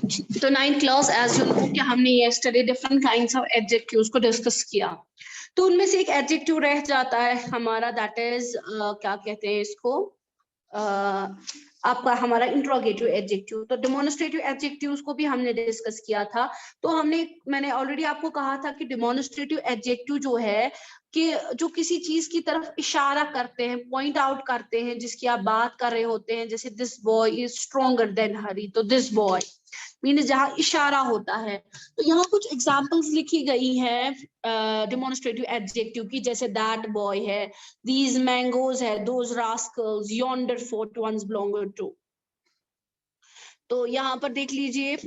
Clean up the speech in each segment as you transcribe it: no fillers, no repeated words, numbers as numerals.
तो 9th class as you know कि हमने yesterday different kinds of adjectives को डिस्कस किया, तो उनमें से एक एडजेक्टिव रह जाता है हमारा, दैट इज क्या कहते हैं इसको, आपका हमारा इंट्रोगेटिव एडजेक्टिव। तो डेमोन्स्ट्रेटिव एडजेक्टिव्स को भी हमने डिस्कस किया था। तो मैंने ऑलरेडी आपको कहा था कि डेमोन्स्ट्रेटिव एडजेक्टिव जो है कि जो किसी चीज की तरफ इशारा करते हैं, पॉइंट आउट करते हैं, जिसकी आप बात कर रहे होते हैं, जैसे this boy is stronger than Hari, तो दिस बॉय मीन्स जहां इशारा होता है। तो यहाँ कुछ एग्जांपल्स लिखी गई हैं डेमोन्स्ट्रेटिव एडजेक्टिव की, जैसे दैट बॉय है, these mangoes है, those rascals, yonder fort once belonged to। तो यहाँ पर देख लीजिए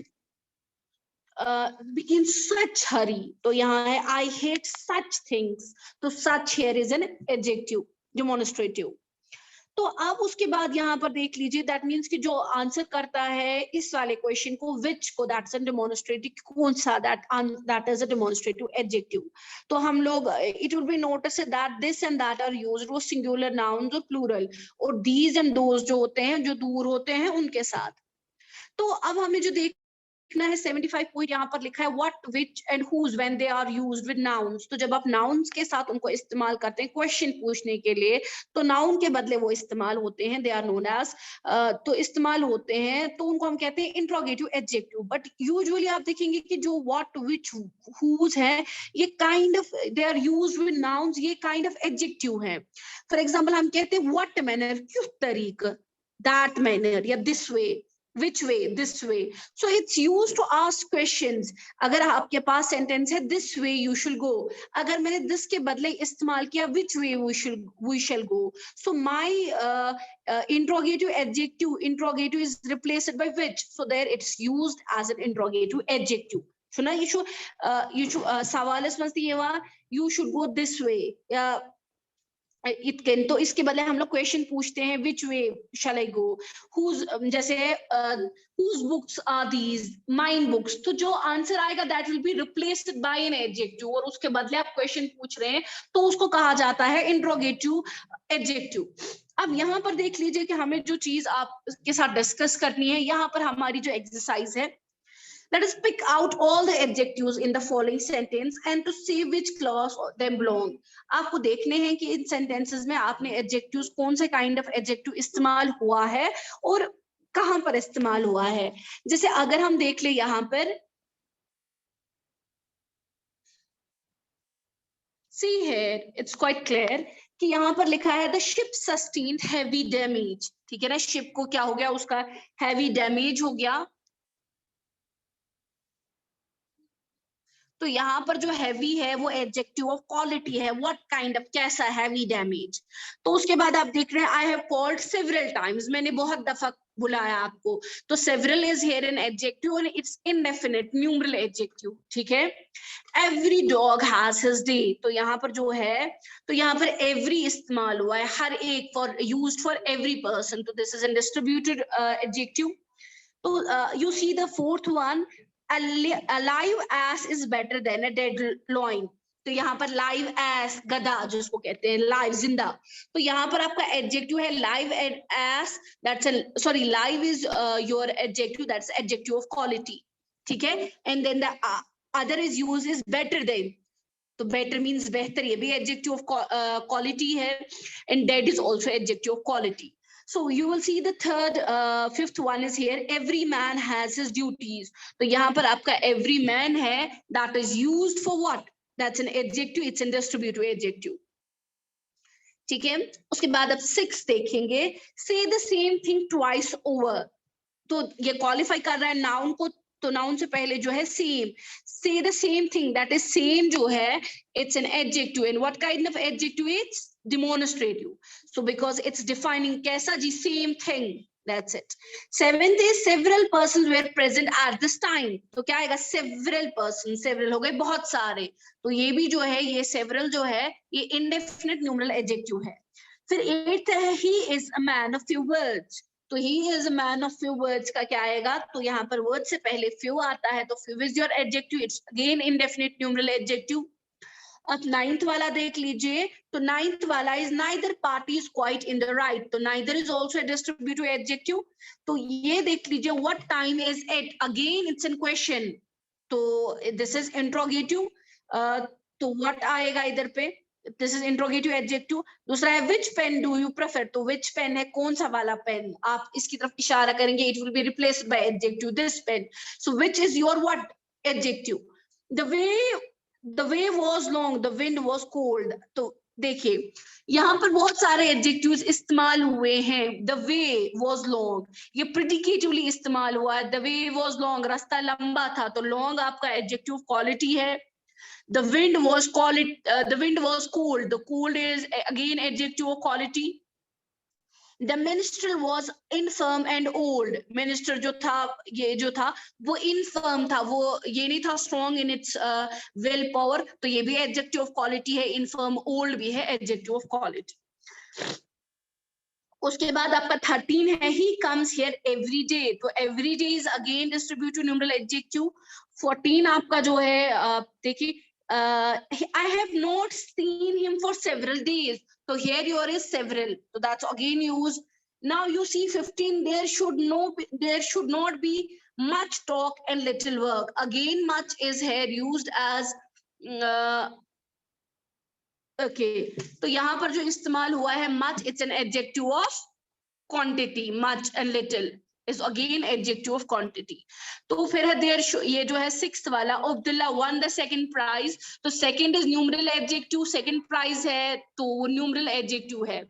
in such hurry, तो यहाँ है I hate such things, तो such here is an adjective demonstrative। तो अब उसके बाद यहाँ पर देख लीजिए, दैट मीन्स कि जो आंसर करता है इस वाले क्वेश्चन को, विच को, दैट्स अ डेमोन्स्ट्रेटिव, कौन सा, that is a demonstrative adjective. तो हम लोग it will be notice that this and that are used वो सिंगुलर नाउन्स और प्लूरल, और दीज एंड दोज जो होते हैं, जो दूर होते हैं उनके साथ। तो अब हमें जो देखना है 75 पॉइंट यहाँ पर लिखा है what, which and whose when they are used with nouns. तो जब आप नाउन्स के साथ उनको इस्तेमाल करते हैं क्वेश्चन पूछने के लिए, तो नाउन के बदले वो इस्तेमाल होते हैं, दे आर नोन एज, तो इस्तेमाल होते हैं, तो उनको हम कहते हैं इंट्रोगेटिव एडजेक्टिव। बट यूजुअली आप देखेंगे कि जो व्हाट, विच, हुज है, ये kind of they are used with nouns, ये काइंड ऑफ एडजेक्टिव है। फॉर एग्जाम्पल हम कहते हैं व्हाट मैनर, किस तरीके, दैट मैनर, या this way, which way, this way। so it's used to ask questions। अगर आपके पास सेंटेंस है this way you should go, अगर मैंने this के बदले इस्तेमाल किया which way we shall go, so my interrogative interrogative is replaced by which, so there it's used as an interrogative adjective। सुना you should सवाल समझती है वहाँ, you should go this way या इट कैन, तो इसके बदले हम लोग क्वेश्चन पूछते हैं which way shall I go, whose, जैसे whose books are these, mine books. तो जो आंसर आएगा that will be replaced by an adjective, और उसके बदले आप क्वेश्चन पूछ रहे हैं तो उसको कहा जाता है इंट्रोगेटिव एडजेक्टिव। अब यहाँ पर देख लीजिए कि हमें जो चीज आपके साथ डिस्कस करनी है, यहाँ पर हमारी जो एक्सरसाइज है, let us pick out all the adjectives in the following sentence and to see which class them belong। आपको देखने हैं कि इन sentences में आपने adjectives कौन से kind of adjective इस्तेमाल हुआ है और कहां पर इस्तेमाल हुआ है। जैसे अगर हम देख ले यहाँ पर, see here it's quite clear कि यहाँ पर लिखा है the ship sustained heavy damage। ठीक है ना, ship को क्या हो गया, उसका heavy damage हो गया। तो यहाँ पर जो हैवी है वो एडजेक्टिव ऑफ क्वालिटी है, व्हाट काइंड ऑफ, कैसा, हैवी डैमेज। तो उसके बाद आप देख रहे हैं I have called several times, मैंने बहुत दफा बुलाया आपको, तो several is here N adjective और इट्स इनडेफिनिट न्यूमरल एडजेक्टिव। ठीक है, every dog has his day, तो यहाँ पर जो है, तो यहाँ पर एवरी इस्तेमाल हुआ है, हर एक, for used for every person, तो this is an distributed adjective. तो you see the fourth one, a live ass is better than a dead loin। तो यहाँ पर live ass, गधा जिसको कहते हैं, live, जिंदा। तो यहाँ पर आपका adjective है live ass, that's a, sorry, live is your adjective, that's adjective of quality। ठीक है, and then the other is used is better than, तो better means बेहतर, ये भी adjective of quality है, and dead is also adjective of quality। So you will see the third, fifth one is here, every man has his duties। तो यहाँ पर आपका every man है, that is used for what, that's an adjective, it's an distributive adjective। ठीक है, उसके बाद आप 6 देखेंगे, say the same thing twice over। तो ये क्वालिफाई कर रहा है नाउन को, तो नाउन से पहले जो है same, say the same thing, that is same जो है, it's an adjective, and what kind of adjective it's demonstrative, so because it's defining कैसा जी, same thing, that's it। 7th is several persons were present at this time। तो क्या आएगा, several persons, several हो गए बहुत सारे, तो ये भी जो है, ये several जो है ये indefinite numeral adjective है। फिर 8th है he is a man of few words। तो he is a man of few words का क्या आएगा, तो यहाँ पर word से पहले few आता है, तो few is your adjective, it's again indefinite numeral adjective। अब नाइन्थ वाला देख लीजिए, तो नाइन्थ वाला is neither party is quite in the right, तो neither is also distributive adjective. तो ये देख लीजिए, what time is it, again it's in question, तो दिस इज इंट्रोगेटिव, तो व्हाट आएगा इधर पे, दिस इज इंट्रोगेटिव एडजेक्टिव। दूसरा है which pen do you prefer, तो विच पेन है कौन सा वाला पेन, आप इसकी तरफ इशारा करेंगे, it will be replaced by adjective this pen, so which is your what adjective. The way was long, the wind was cold, तो देखिए यहाँ पर बहुत सारे एडजेक्टिव्स इस्तेमाल हुए हैं। द वे वाज लॉन्ग, ये प्रेडिकेटिवली इस्तेमाल हुआ है, द वे वाज लॉन्ग, रास्ता लंबा था, तो लॉन्ग आपका एडजेक्टिव क्वालिटी है। The wind was the wind was cold, the cold is again adjective of quality. The minister was infirm and old, minister जो था, ये जो था वो infirm था, वो ये नहीं था strong in its will power, तो ये भी adjective of quality है, infirm, old भी है adjective of quality। उसके बाद आपका 13 है, he comes here every day, तो every day is again distributive numeral adjective। 14 आपका जो है देखिए, I have not seen him for several days, so here your is several, so that's again used। Now you see 15, there should not be much talk and little work, again much is here used as okay, तो यहाँ पर जो इस्तेमाल हुआ है much, it's an adjective of quantity, much and little is again adjective of quantity. तो फिर है देयर, ये जो है सिक्स्थ वाला, Abdullah won the second prize, तो second is numeral adjective, second prize है तो न्यूमरल एडजेक्टिव है।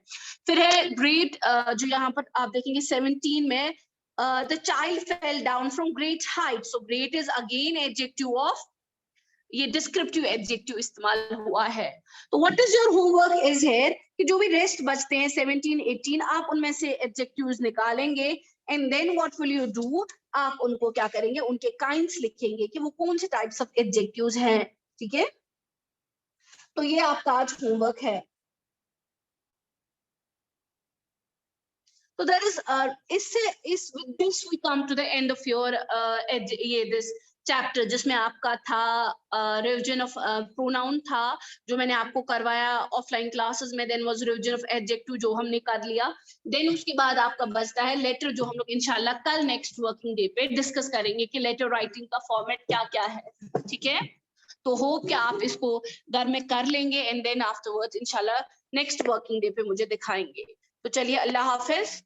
फिर है ग्रेट, जो यहाँ पर आप देखेंगे 17 में, the child fell down from great height, so great is again adjective of, ये डिस्क्रिप्टिव एडजेक्टिव इस्तेमाल हुआ है। तो what is your homework is here, कि जो भी रेस्ट बचते हैं 17, 18, आप उनमें से एडजेक्टिव्स निकालेंगे and then what will you do, आप उनको क्या करेंगे, उनके काइंड्स लिखेंगे कि वो कौन से टाइप्स ऑफ एडजेक्टिव्स हैं, ठीक है। तो ये आपका आज होमवर्क है। तो दैट इज इससे इस with this we come to the end of your ये दिस चैप्टर, जिसमें आपका था रिविजन ऑफ प्रोनाउन था जो मैंने आपको करवाया ऑफलाइन क्लासेस में, then was revision of adjective जो हमने कर लिया, देन उसके बाद आपका बचता है लेटर, जो हम लोग इंशाल्लाह कल नेक्स्ट वर्किंग डे पे डिस्कस करेंगे कि लेटर राइटिंग का फॉर्मेट क्या क्या है, ठीक है। तो होप कि आप इसको घर में कर लेंगे एंड देन आफ्टरवर्ड्स इंशाल्लाह नेक्स्ट वर्किंग डे पे मुझे दिखाएंगे। तो चलिए, अल्लाह हाफिज।